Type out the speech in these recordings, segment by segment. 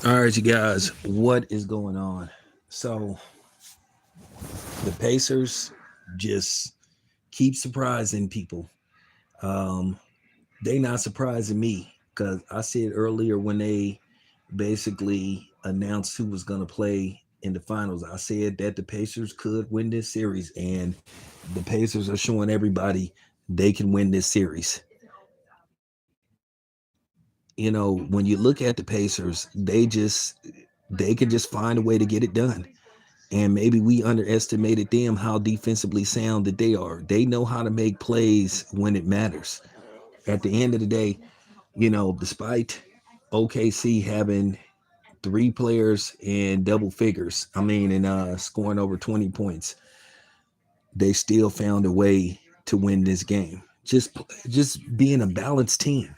All right, you guys, what is going on? So the Pacers just keep surprising people. Um, they not surprising me because I said earlier when they basically announced who was going to play in the finals, I said that the Pacers could win this series, and the Pacers are showing everybody they can win this series. You know, when you look at the Pacers, they can just find a way to get it done. And maybe we underestimated them how defensively sound that they are. They know how to make plays when it matters. At the end of the day, you know, despite OKC having three players in double figures, and scoring over 20 points, they still found a way to win this game. Just being a balanced team.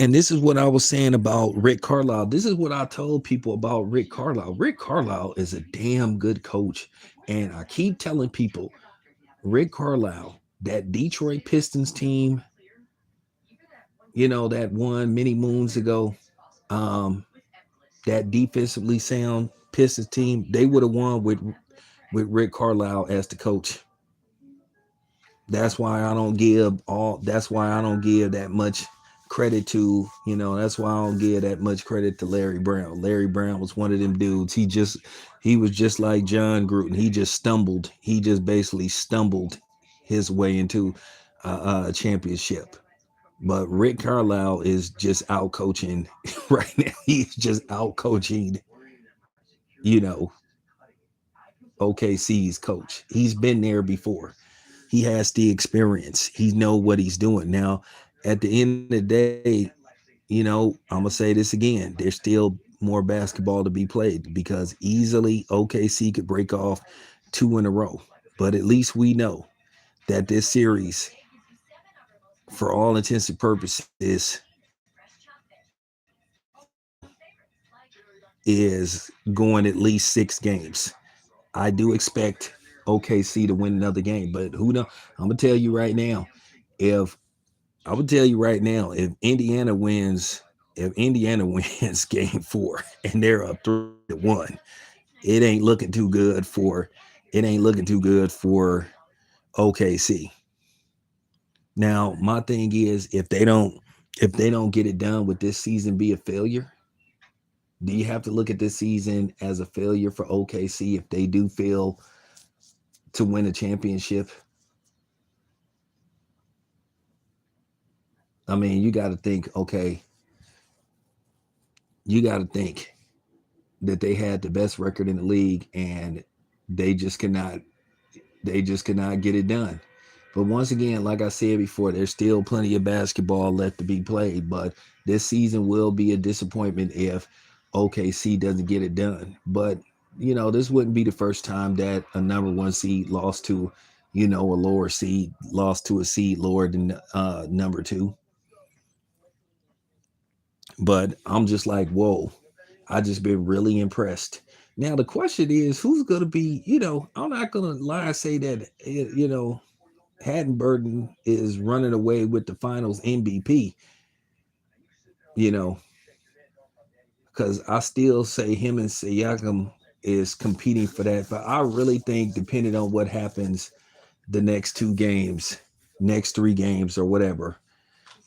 And this is what I was saying about Rick Carlisle. This is what I told people about Rick Carlisle. Rick Carlisle is a damn good coach. And I keep telling people, Rick Carlisle, that Detroit Pistons team, you know, that won many moons ago, um, that defensively sound Pistons team, they would have won with Rick Carlisle as the coach. That's why I don't give that much credit to, that's why I don't give that much credit to Larry Brown. Larry Brown was one of them dudes. He was just like John Gruden. He just basically stumbled his way into a championship. But Rick Carlisle is just out coaching right now. He's just out coaching, you know, OKC's coach. He's been there before. He has the experience. He know what he's doing. Now, at the end of the day, I'm gonna say this again. There's still more basketball to be played because easily OKC could break off two in a row. But at least we know that this series, for all intents and purposes, is going at least 6 games. I do expect OKC to win another game, but who knows? I'm gonna tell you right now, if I would tell you right now, if Indiana wins game 4 and they're up 3-1, it ain't looking too good for OKC. Now, my thing is if they don't get it done, with this season be a failure? Do you have to look at this season as a failure for OKC if they do fail to win a championship? I mean, you got to think that they had the best record in the league and they just cannot get it done. But once again, like I said before, there's still plenty of basketball left to be played, but this season will be a disappointment if OKC doesn't get it done. But this wouldn't be the first time that a number 1 seed lost to, a lower seed, lost to a seed lower than number 2. But I'm just like, whoa, I just been really impressed. Now the question is, who's gonna be? I'm not gonna lie, say that Hattenbergen is running away with the Finals MVP. You know, because I still say him and Siakam is competing for that. But I really think, depending on what happens the next 2 games, next 3 games, or whatever,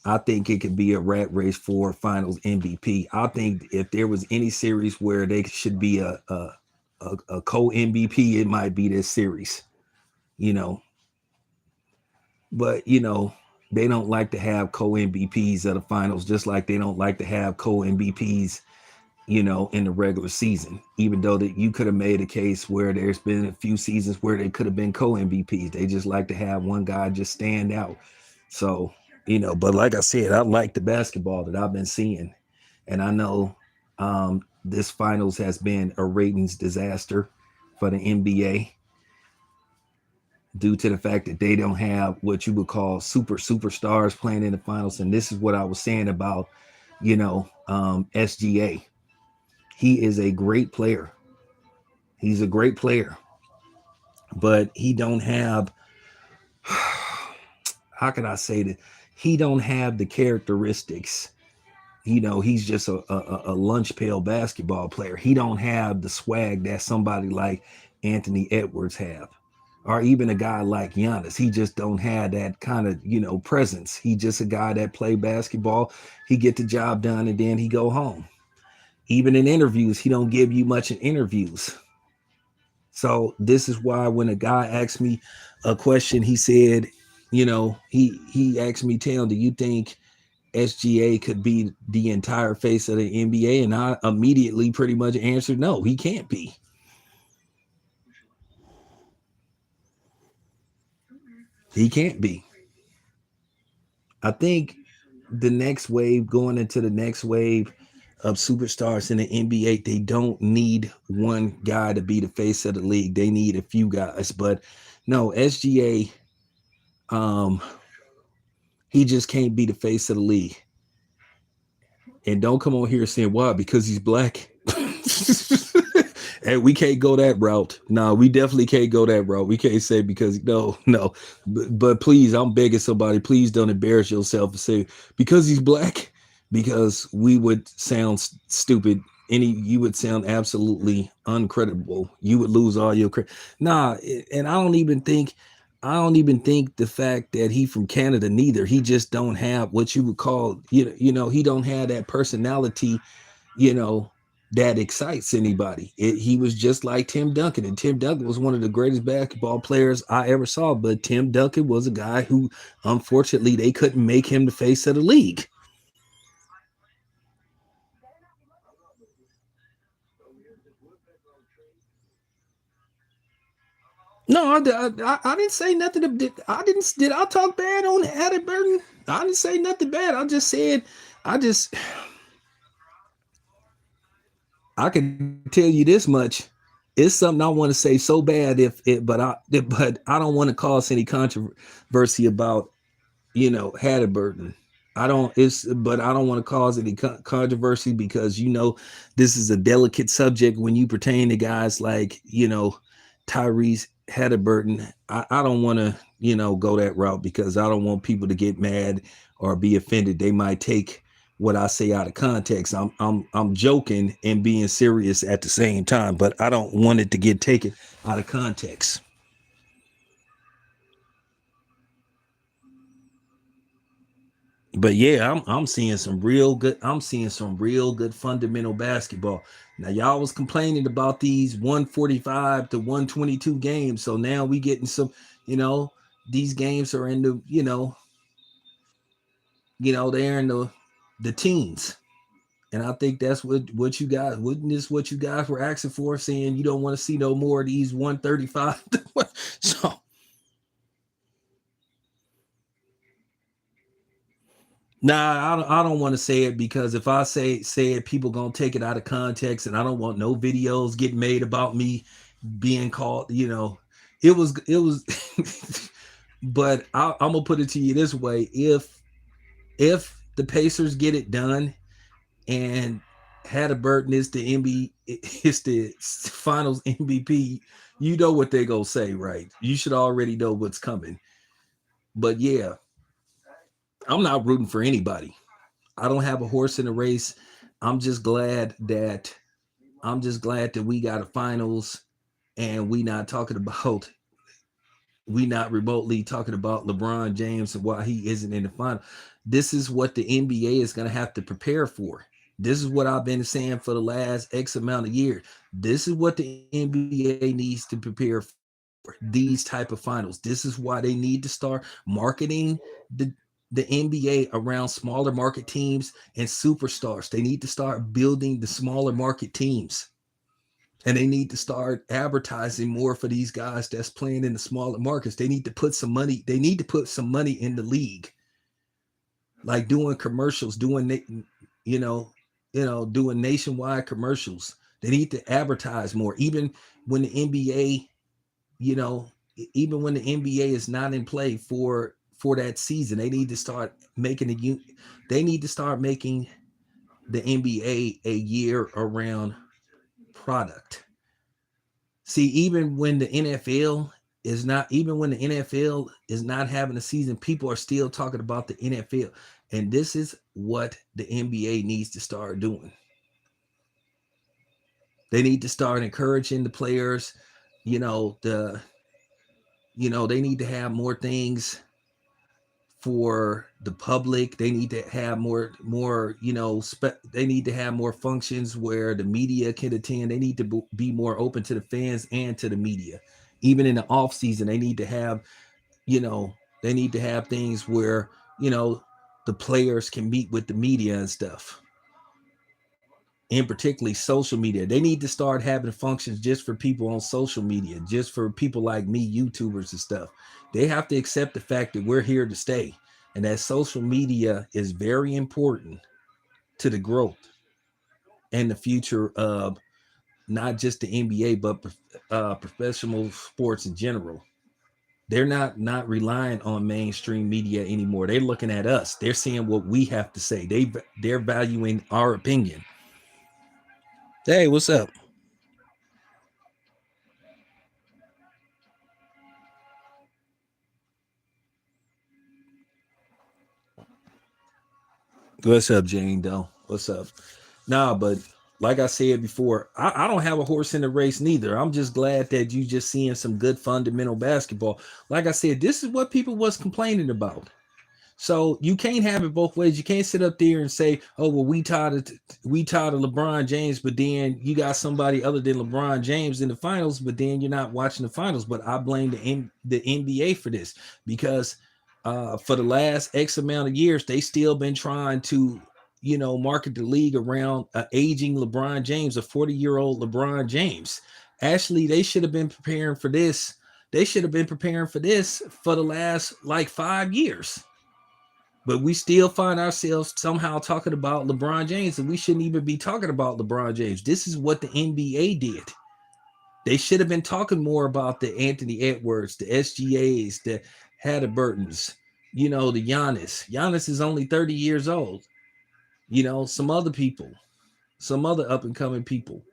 I think it could be a rat race for Finals MVP. I think if there was any series where they should be a co MVP, it might be this series. You know, but they don't like to have co MVPs of the finals, just like they don't like to have co MVPs, in the regular season. Even though that you could have made a case where there's been a few seasons where they could have been co MVPs. They just like to have one guy just stand out. So but like I said, I like the basketball that I've been seeing, and I know this finals has been a ratings disaster for the NBA due to the fact that they don't have what you would call superstars playing in the finals. And this is what I was saying about, SGA. He is a great player. He's a great player, but he don't have, how can I say that? He don't have the characteristics he's just a lunch pail basketball player. He don't have the swag that somebody like Anthony Edwards have, or even a guy like Giannis. He just don't have that kind of presence. He just a guy that play basketball. He get the job done and then he go home. Even in interviews, he don't give you much in interviews. So this is why when a guy asked me a question, he said, he asked me, Taylor, do you think SGA could be the entire face of the NBA? And I immediately pretty much answered, no, he can't be. He can't be. I think the next wave, going into the next wave of superstars in the NBA, they don't need one guy to be the face of the league. They need a few guys. But no, SGA, he just can't be the face of the league. And don't come on here saying why, because he's black. And we can't go that route. No, we definitely can't go that route. We can't say because no. But please, I'm begging somebody, please don't embarrass yourself and say because he's black, because we would sound stupid. You would sound absolutely uncredible. You would lose all your credit. Nah, and I don't even think the fact that he from Canada neither. He just don't have what you would call, he don't have that personality, that excites anybody. He was just like Tim Duncan, and Tim Duncan was one of the greatest basketball players I ever saw. But Tim Duncan was a guy who, unfortunately, they couldn't make him the face of the league. No, I didn't say nothing. Did I talk bad on Halliburton? I didn't say nothing bad. I just said, I can tell you this much. It's something I want to say so bad but I don't want to cause any controversy about, Halliburton. But I don't want to cause any controversy because, this is a delicate subject when you pertain to guys like, Tyrese Halliburton. I don't want to, go that route because I don't want people to get mad or be offended. They might take what I say out of context. I'm joking and being serious at the same time, but I don't want it to get taken out of context. But yeah, I'm seeing some real good. I'm seeing some real good fundamental basketball. Now y'all was complaining about these 145 to 122 games, so now we getting some. These games are in the they're in the teens. And I think that's what you guys, wouldn't this what you guys were asking for, saying you don't want to see no more of these 135. So nah, I don't want to say it because if I say it, people gonna take it out of context, and I don't want no videos getting made about me being called. It was. But I'm gonna put it to you this way: if the Pacers get it done and Halliburton is the is the Finals MVP, you know what they gonna say, right? You should already know what's coming. But yeah, I'm not rooting for anybody. I don't have a horse in the race. I'm just glad that we got a finals and we not remotely talking about LeBron James and why he isn't in the final. This is what the NBA is going to have to prepare for. This is what I've been saying for the last X amount of years. This is what the NBA needs to prepare for, these type of finals. This is why they need to start marketing the NBA around smaller market teams and superstars. They need to start building the smaller market teams. And they need to start advertising more for these guys that's playing in the smaller markets. They need to put some money. They need to put some money in the league, like doing commercials, doing nationwide commercials. They need to advertise more. Even when the NBA, even when the NBA is not in play for that season, they need to start making they need to start making the NBA a year-round product. See, even when the NFL is not, even when the NFL is not having a season, people are still talking about the NFL. And this is what the NBA needs to start doing. They need to start encouraging the players, you know, they need to have more things for the public. They need to have more they need to have more functions where the media can attend. They need to be more open to the fans and to the media. Even in the off season, they need to have, they need to have things where, the players can meet with the media and stuff. And particularly social media. They need to start having functions just for people on social media, just for people like me, YouTubers and stuff. They have to accept the fact that we're here to stay, and that social media is very important to the growth and the future of not just the NBA, but professional sports in general. They're not relying on mainstream media anymore. They're looking at us. They're seeing what we have to say. They're valuing our opinion. Hey, what's up? What's up, Jane Doe? What's up? Nah, but like I said before, I don't have a horse in the race neither. I'm just glad that you just seeing some good fundamental basketball. Like I said, this is what people was complaining about. So you can't have it both ways. You can't sit up there and say, "Oh, well, we tired of LeBron James," but then you got somebody other than LeBron James in the finals, but then you're not watching the finals. But I blame the NBA for this, because for the last X amount of years, they still been trying to, market the league around aging LeBron James, a 40-year-old LeBron James. Actually, they should have been preparing for this. They should have been preparing for this for the last like 5 years. But we still find ourselves somehow talking about LeBron James, and we shouldn't even be talking about LeBron James. This is what the NBA did. They should have been talking more about the Anthony Edwards, the SGAs, the Halliburtons, the Giannis. Giannis is only 30 years old. Some other people, some other up and coming people.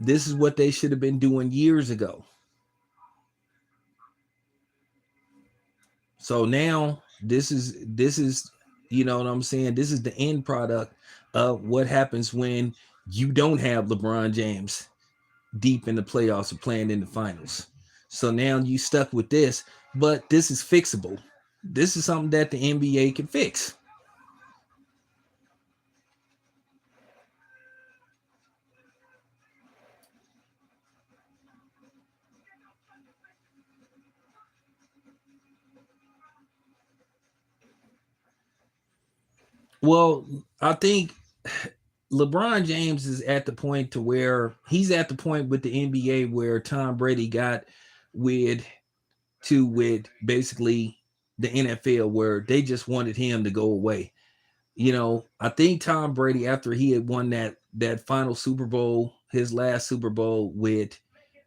This is what they should have been doing years ago. So now this is you know what I'm saying? This is the end product of what happens when you don't have LeBron James deep in the playoffs or playing in the finals. So now you stuck with this, but this is fixable. This is something that the NBA can fix. Well, I think LeBron James is at the point to where he's at the point with the NBA where Tom Brady got with with basically the NFL, where they just wanted him to go away. I think Tom Brady, after he had won that final Super Bowl, his last Super Bowl with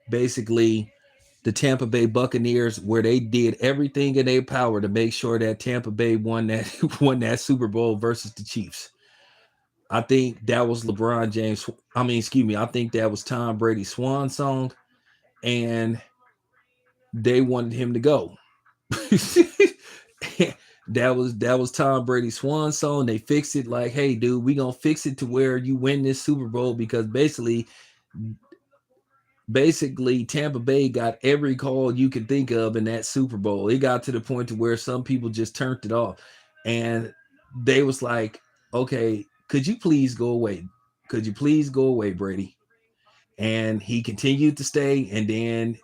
basically the Tampa Bay Buccaneers, where they did everything in their power to make sure that Tampa Bay won that won that Super Bowl versus the Chiefs. I think that was LeBron James. I mean, excuse me. I think that was Tom Brady's swan song, and they wanted him to go. that was Tom Brady's swan song. They fixed it like, hey, dude, we gonna fix it to where you win this Super Bowl, because basically Tampa Bay got every call you could think of in that Super Bowl. It got to the point to where some people just turned it off, and they was like, okay, could you please go away? Could you please go away, Brady? And he continued to stay. And then,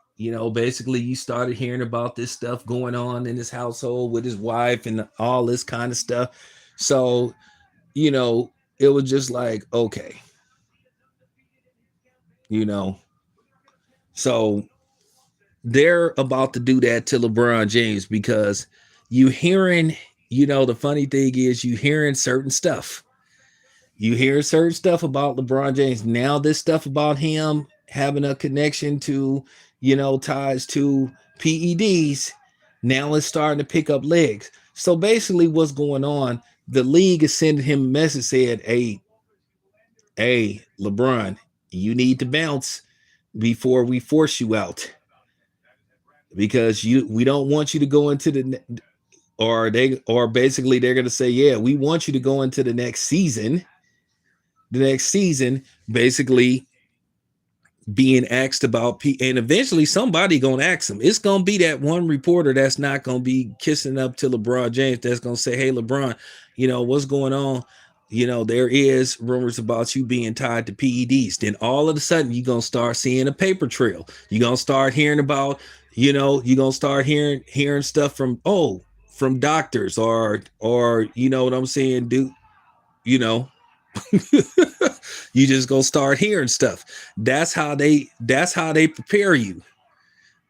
basically you started hearing about this stuff going on in his household with his wife and all this kind of stuff. So, it was just like, okay, you know, so they're about to do that to LeBron James, because you hearing, the funny thing is you hearing certain stuff. You hear certain stuff about LeBron James. Now this stuff about him having a connection to, ties to PEDs, now it's starting to pick up legs. So basically what's going on, the league is sending him a message saying, hey, LeBron, you need to bounce before we force you out. because we don't want you to go into or basically they're going to say, yeah, we want you to go into the next season. The next season, basically being asked about and eventually somebody gonna ask him. It's gonna be that one reporter that's not gonna be kissing up to LeBron James that's gonna say, hey LeBron, what's going on, there is rumors about you being tied to PEDs. Then all of a sudden you're gonna start seeing a paper trail. You're gonna start hearing about, you're gonna start hearing stuff from doctors or what I'm saying, dude, you know you just gonna start hearing stuff. That's how they prepare you.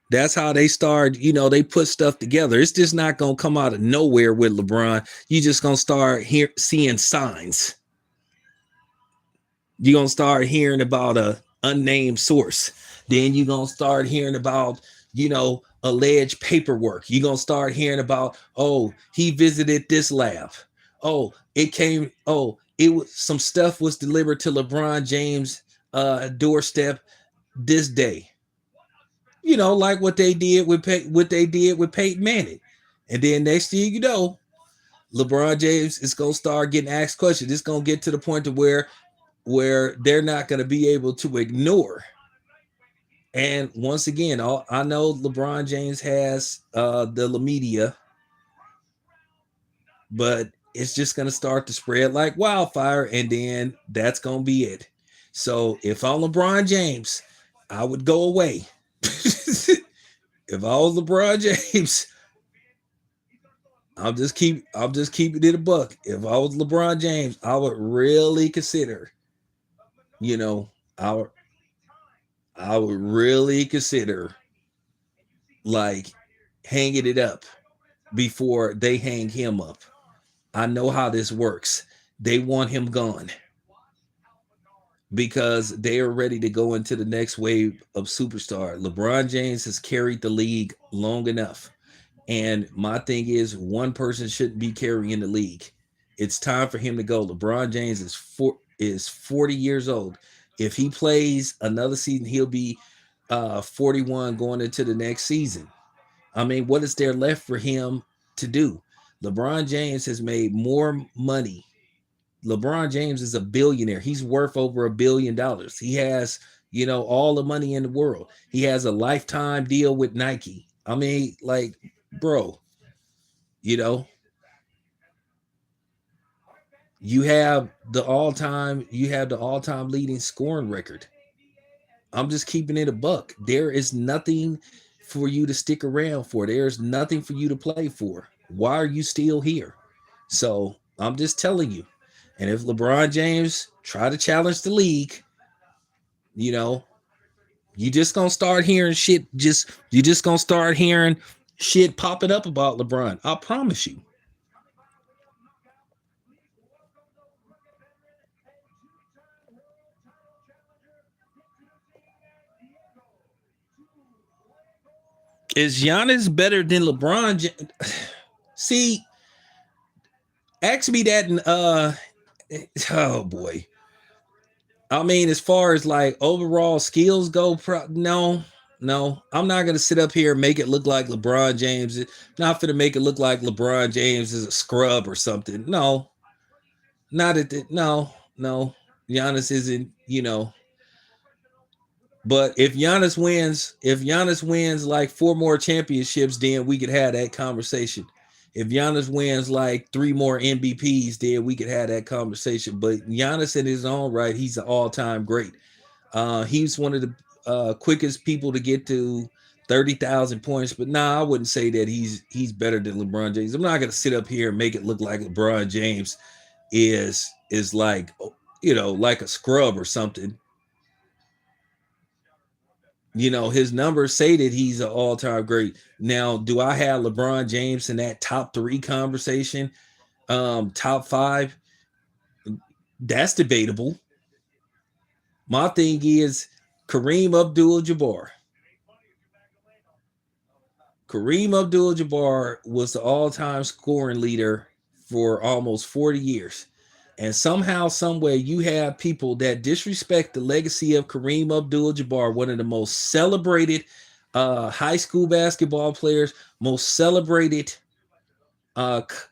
That's how they start, they put stuff together. It's just not gonna come out of nowhere with LeBron. You just gonna start seeing signs. You're gonna start hearing about a unnamed source. Then you're gonna start hearing about, alleged paperwork. You're gonna start hearing about, oh, he visited this lab. Oh, it was some stuff was delivered to LeBron James doorstep this day. Like what they did with Peyton Manning. And then next thing you know, LeBron James is gonna start getting asked questions. It's gonna get to the point to where they're not gonna be able to ignore. And once again, I know LeBron James has the media, but it's just going to start to spread like wildfire, and then that's going to be it. So if I'm LeBron James, I would go away. If I was LeBron James, I'm just keeping it a buck. If I was LeBron James, I would really consider, I would really consider like hanging it up before they hang him up. I know how this works. They want him gone because they are ready to go into the next wave of superstar. LeBron James has carried the league long enough. And my thing is, one person shouldn't be carrying the league. It's time for him to go. LeBron James is 40 years old. If he plays another season, he'll be 41 going into the next season. I mean, what is there left for him to do? LeBron James has made more money. LeBron James is a billionaire. He's worth over $1 billion. He has, all the money in the world. He has a lifetime deal with Nike. I mean, like, bro, you have the all-time leading scoring record. I'm just keeping it a buck. There is nothing for you to stick around for. There's nothing for you to play for. Why are you still here? So I'm just telling you. And if LeBron James try to challenge the league, you just gonna start hearing shit. You just gonna start hearing shit popping up about LeBron. I promise you. Is Giannis better than LeBron? See, ask me that in oh boy. I mean, as far as like overall skills go, no. I'm not gonna sit up here and make it look like LeBron James. Not gonna make it look like LeBron James is a scrub or something. No, not at the, no. Giannis isn't, But if Giannis wins like 4 more championships, then we could have that conversation. If Giannis wins like 3 more MVPs, then we could have that conversation. But Giannis in his own right, he's an all-time great. He's one of the quickest people to get to 30,000 points. But I wouldn't say that he's better than LeBron James. I'm not going to sit up here and make it look like LeBron James is like, like a scrub or something. His numbers say that he's an all-time great. Now, do I have LeBron James in that top 3 conversation? Top 5? That's debatable. My thing is Kareem Abdul-Jabbar. Kareem Abdul-Jabbar was the all-time scoring leader for almost 40 years. And somehow, someway, you have people that disrespect the legacy of Kareem Abdul-Jabbar, one of the most celebrated high school basketball players, most celebrated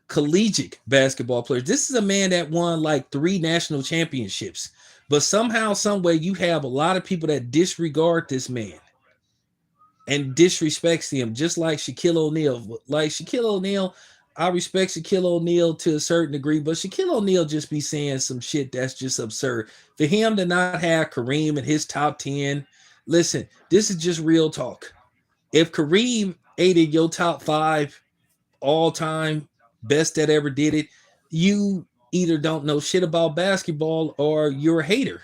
collegiate basketball players. This is a man that won like 3 national championships. But somehow, some way, you have a lot of people that disregard this man and disrespects him, just like Shaquille O'Neal. Like Shaquille O'Neal, I respect Shaquille O'Neal to a certain degree, but Shaquille O'Neal just be saying some shit that's just absurd. For him to not have Kareem in his top 10, listen, this is just real talk. If Kareem ate in your top 5 all time best that ever did it, you either don't know shit about basketball or you're a hater.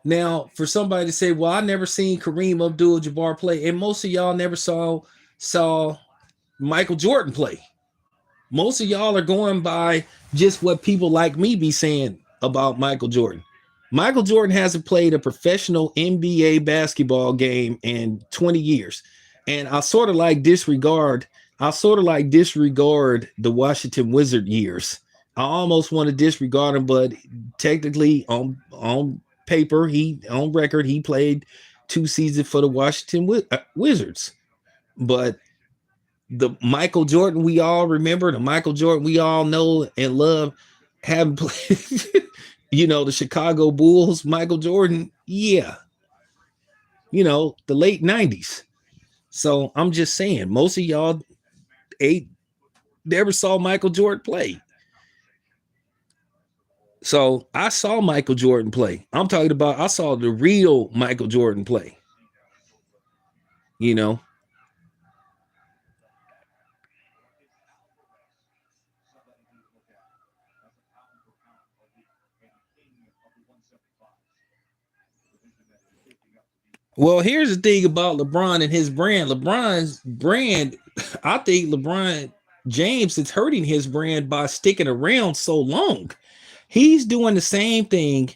Now, for somebody to say, "Well, I never seen Kareem Abdul-Jabbar play," and most of y'all never saw Michael Jordan play. Most of y'all are going by just what people like me be saying about Michael Jordan. Michael Jordan hasn't played a professional NBA basketball game in 20 years. And I sort of like disregard the Washington Wizard years. I almost want to disregard him, but technically on paper, he on record, he played 2 seasons for the Washington Wizards. But the Michael Jordan we all remember, the Michael Jordan we all know and love, haven't played, the Chicago Bulls, Michael Jordan, yeah, the late 90s. So I'm just saying, most of y'all never saw Michael Jordan play. So I saw Michael Jordan play. I'm talking about I saw the real Michael Jordan play. You know, well, here's the thing about LeBron and his brand. LeBron's brand, I think LeBron James is hurting his brand by sticking around so long. He's doing the same thing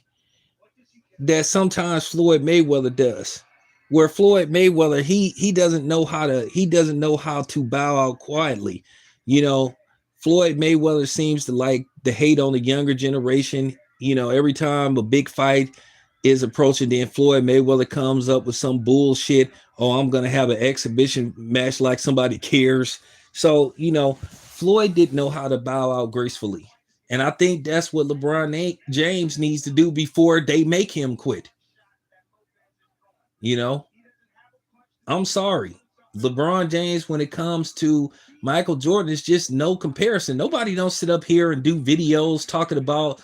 that sometimes Floyd Mayweather does. Where Floyd Mayweather, he doesn't know how to bow out quietly. You know, Floyd Mayweather seems to like the hate on the younger generation. Every time a big fight is approaching, then Floyd Mayweather comes up with some bullshit. Oh, I'm gonna have an exhibition match like somebody cares. So, Floyd didn't know how to bow out gracefully. And I think that's what LeBron James needs to do before they make him quit. You know, I'm sorry. LeBron James, when it comes to Michael Jordan, is just no comparison. Nobody don't sit up here and do videos talking about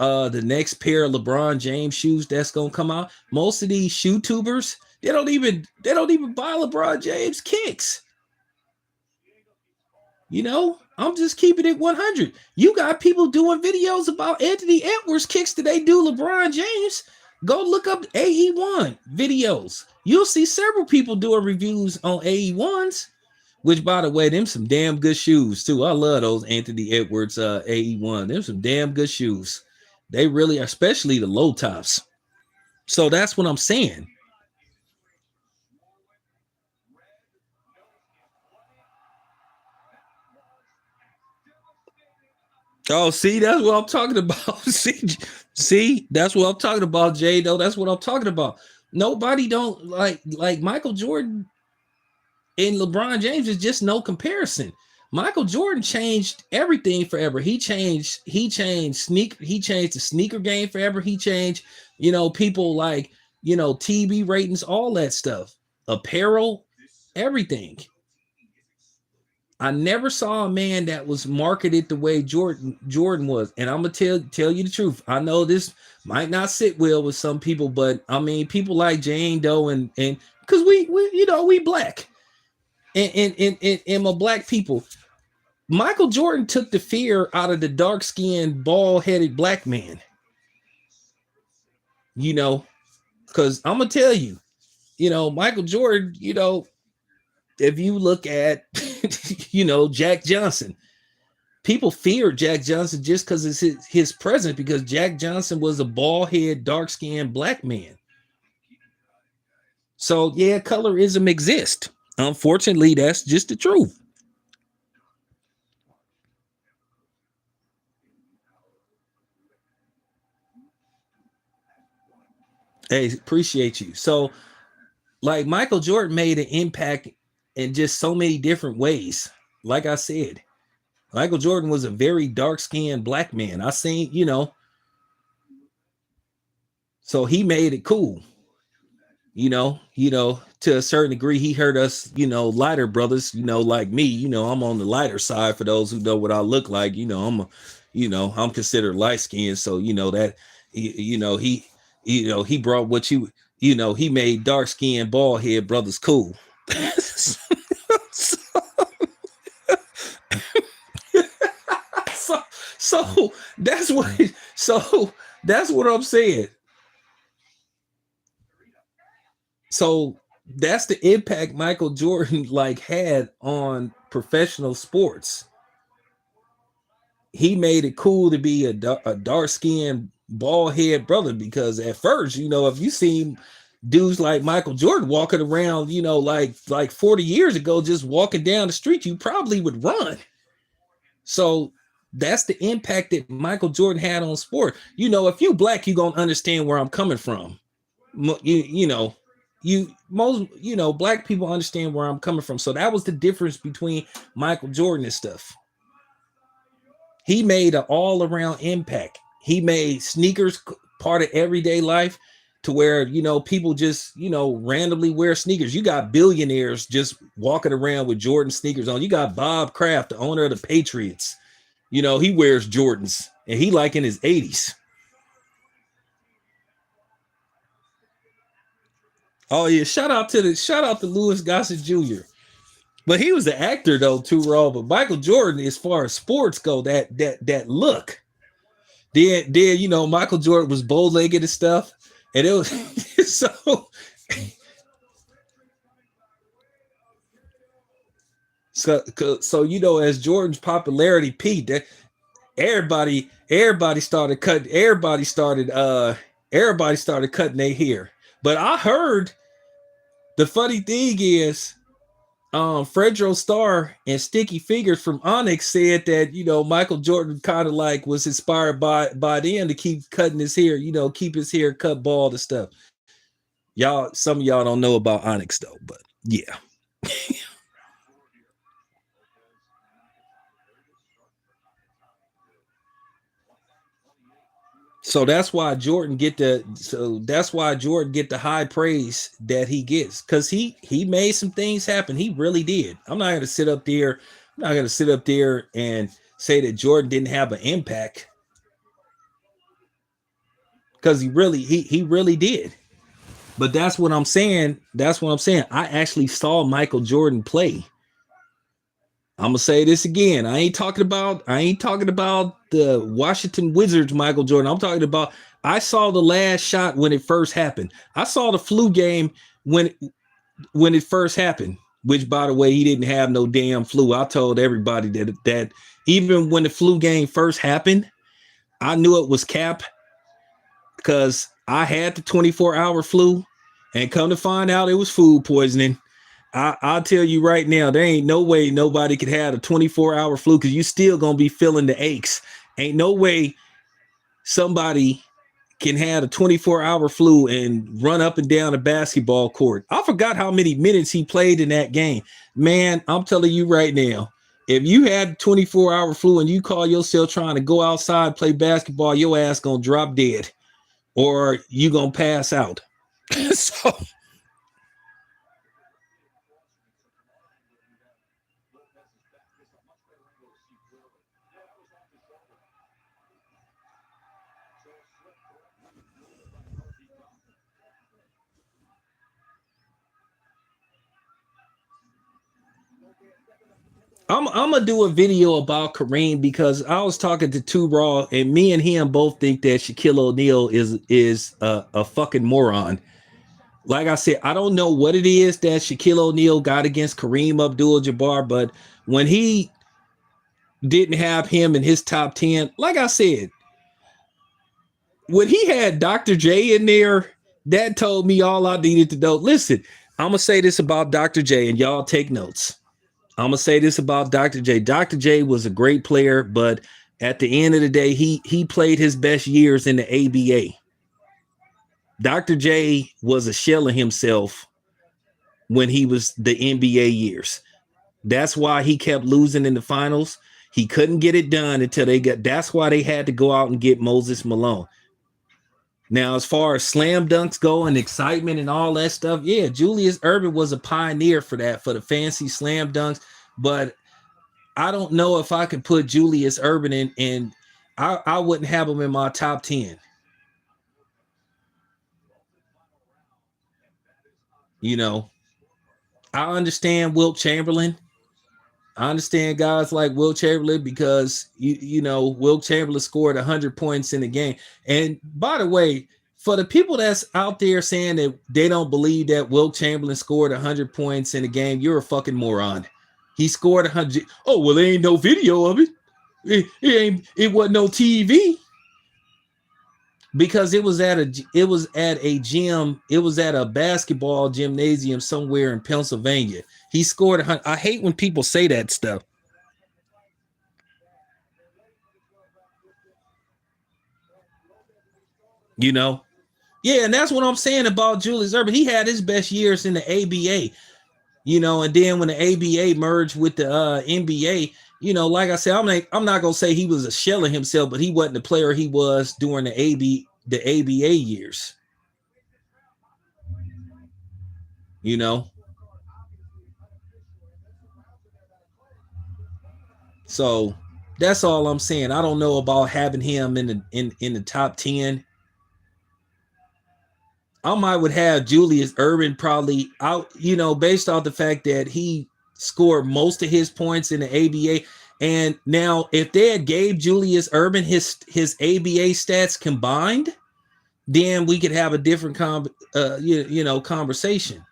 the next pair of LeBron James shoes that's gonna come out. Most of these shoe tubers, they don't even buy LeBron James kicks. I'm just keeping it 100. You got people doing videos about Anthony Edwards kicks that they do LeBron James. Go look up AE1 videos. You'll see several people doing reviews on AE1s, which, by the way, them some damn good shoes too. I love those Anthony Edwards AE1. Them some damn good shoes. They really, especially the low tops. So that's what I'm saying. Oh, see, that's what I'm talking about. see, that's what I'm talking about, Jay. Though that's what I'm talking about. Nobody don't like Michael Jordan and LeBron James is just no comparison. Michael Jordan changed everything forever. He changed the sneaker game forever. He changed, people like, TV ratings, all that stuff, apparel, everything. I never saw a man that was marketed the way Jordan was. And I'm gonna tell you the truth. I know this might not sit well with some people, but I mean people like Jane Doe and because we black and my black people. Michael Jordan took the fear out of the dark-skinned, bald-headed black man. Because I'm gonna tell you, Michael Jordan, if you look at Jack Johnson, people feared Jack Johnson just because it's his presence, because Jack Johnson was a bald-headed, dark-skinned black man. So yeah, colorism exists. Unfortunately, that's just the truth. Hey, appreciate you. So like Michael Jordan made an impact in just so many different ways. Like I said, Michael Jordan was a very dark-skinned black man. I seen, so he made it cool. To a certain degree, he hurt us, lighter brothers, like me, I'm on the lighter side for those who know what I look like. I'm considered light skinned. So, that, he brought what he made dark skinned bald head brothers cool. so that's what I'm saying. So that's the impact Michael Jordan like had on professional sports. He made it cool to be a dark skinned bald head brother, because at first, if you seen dudes like Michael Jordan walking around, like 40 years ago, just walking down the street, you probably would run. So that's the impact that Michael Jordan had on sport. If you black, you gonna understand where I'm coming from. Black people understand where I'm coming from. So that was the difference between Michael Jordan and stuff. He made an all-around impact. He made sneakers part of everyday life, to where, people just, randomly wear sneakers. You got billionaires just walking around with Jordan sneakers on. You got Bob Kraft, the owner of the Patriots. He wears Jordans, and he like in his 80s. Oh yeah, shout out to Louis Gossett Jr. But he was an actor though too, Raw. But Michael Jordan, as far as sports go, that look. Then Michael Jordan was bow-legged and stuff, and it was so as Jordan's popularity peaked, everybody started cutting their hair. But I heard, the funny thing is, Fredro Starr and Sticky Fingers from Onyx said that Michael Jordan kind of like was inspired by them to keep cutting his hair, keep his hair cut bald and stuff. Some of y'all don't know about Onyx though, but yeah. So that's why Jordan get the high praise that he gets, because he made some things happen. He really did. I'm not gonna sit up there and say that Jordan didn't have an impact, because he really did. But that's what I'm saying. I actually saw Michael Jordan play. I'm gonna say this again. I ain't talking about the Washington Wizards Michael Jordan. I'm talking about, I saw the last shot when it first happened. I saw the flu game when it first happened, which, by the way, he didn't have no damn flu. I told everybody that even when the flu game first happened, I knew it was cap, because I had the 24-hour flu, and come to find out it was food poisoning. I'll tell you right now, there ain't no way nobody could have a 24-hour flu, because you still gonna be feeling the aches. Ain't no way somebody can have a 24-hour flu and run up and down a basketball court. I forgot how many minutes he played in that game. Man, I'm telling you right now, if you had 24-hour flu and you call yourself trying to go outside, play basketball, your ass gonna drop dead, or you gonna pass out. So I'm gonna do a video about Kareem, because I was talking to Two Raw, and me and him both think that Shaquille O'Neal is a fucking moron. Like I said, I don't know what it is that Shaquille O'Neal got against Kareem Abdul-Jabbar, but when he didn't have him in his top 10, like I said, when he had Dr. J in there, that told me all I needed to know. Listen, I'm gonna say this about Dr. J, and y'all take notes. I'm gonna say this about Dr. J. Dr. J was a great player, but at the end of the day, he played his best years in the ABA. Dr. J was a shell of himself when he was the NBA years. That's why he kept losing in the finals. He couldn't get it done until they got. That's why they had to go out and get Moses Malone. Now, as far as slam dunks go and excitement and all that stuff, yeah, Julius Erving was a pioneer for that, for the fancy slam dunks. But I don't know if I could put Julius Erving in, and I wouldn't have him in my top 10. You know, I understand Wilt Chamberlain. I understand guys like Wilt Chamberlain because you know Wilt Chamberlain scored 100 points in the game. And by the way, for the people that's out there saying that they don't believe that Wilt Chamberlain scored 100 points in the game, you're a fucking moron. He scored 100. Oh well, there ain't no video of it. It wasn't no TV because it was at a gym. It was at a basketball gymnasium somewhere in Pennsylvania. He scored 100. I hate when people say that stuff. You know? Yeah, and that's what I'm saying about Julius Erving. He had his best years in the ABA, you know, and then when the ABA merged with the NBA, you know, like I said, I'm not gonna say he was a shell of himself, but he wasn't the player he was during the ABA years. You know, so that's all I'm saying. I don't know about having him in the top 10. I might would have Julius Erving probably out, you know, based off the fact that he scored most of his points in the ABA. And now, if they had gave Julius Erving his ABA stats combined, then we could have a different conversation.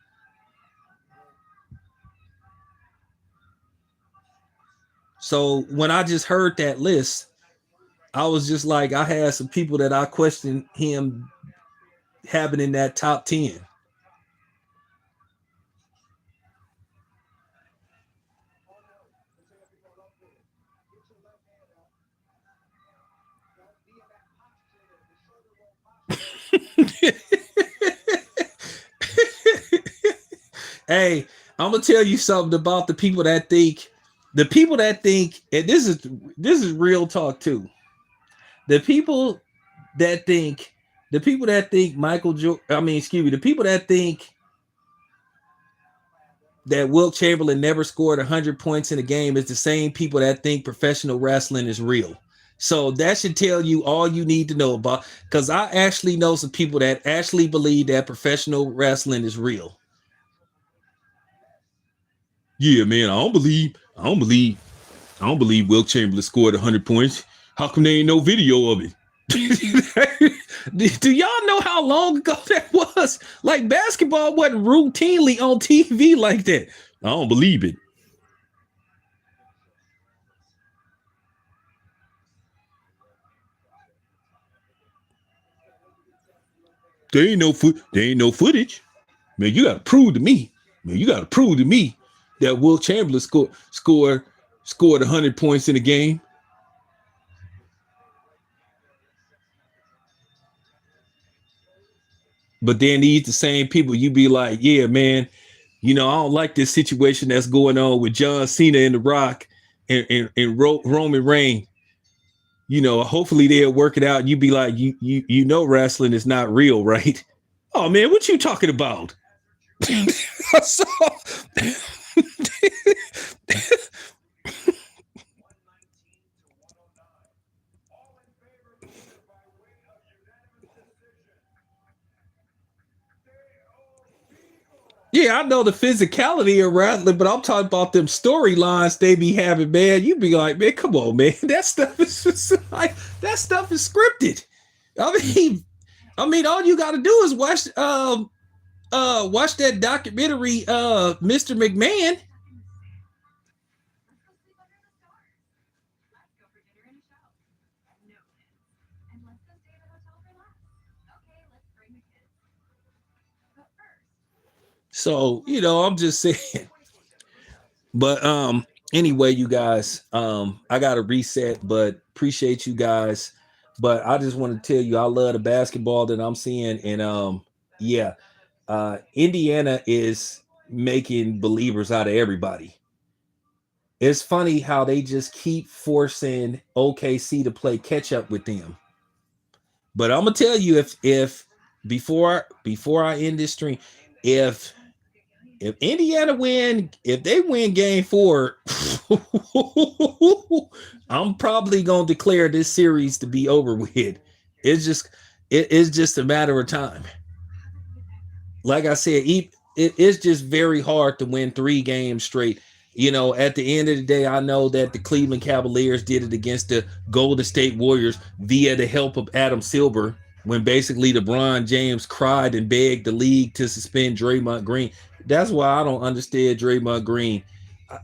So when I just heard that list, I was just like, I had some people that I questioned him having in that top 10. Hey, I'm gonna tell you something about the people that think, and this is real talk too. The people that think, Michael Jordan, I mean, excuse me, the people that think that Wilt Chamberlain never scored 100 points in a game is the same people that think professional wrestling is real. So that should tell you all you need to know about, because I actually know some people that actually believe that professional wrestling is real. Yeah, man, I don't believe Wilt Chamberlain scored 100 points. How come there ain't no video of it? Do y'all know how long ago that was? Like, basketball wasn't routinely on TV like that. I don't believe it. There ain't no footage. Man, you gotta prove to me. Man, you gotta prove to me that Wilt Chamberlain scored 100 points in a game. But then these the same people, you be like, yeah, man, you know, I don't like this situation that's going on with John Cena and The Rock and Roman Reigns. You know, hopefully they'll work it out. And you be like, you know, wrestling is not real, right? Oh man, what you talking about? So, yeah, I know the physicality of wrestling, but I'm talking about them storylines they be having, man. You be like, man, come on, man. That stuff is just like, that stuff is scripted. I mean, all you got to do is watch that documentary, Mr. McMahon. So, you know, I'm just saying. But anyway, you guys, I gotta reset, but appreciate you guys. But I just want to tell you I love the basketball that I'm seeing. And yeah, Indiana is making believers out of everybody. It's funny how they just keep forcing OKC to play catch up with them. But I'm gonna tell you, if before I end this stream, if Indiana win, if they win game 4, I'm probably gonna declare this series to be over with. It's just a matter of time. Like I said, it's just very hard to win 3 games straight. You know, at the end of the day, I know that the Cleveland Cavaliers did it against the Golden State Warriors via the help of Adam Silver, when basically LeBron James cried and begged the league to suspend Draymond Green. That's why I don't understand Draymond Green.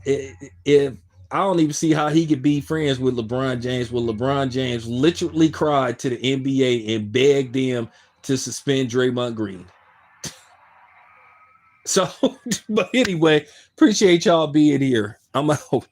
If I don't even see how he could be friends with LeBron James, when LeBron James literally cried to the NBA and begged them to suspend Draymond Green. So, but anyway, appreciate y'all being here. I'm out.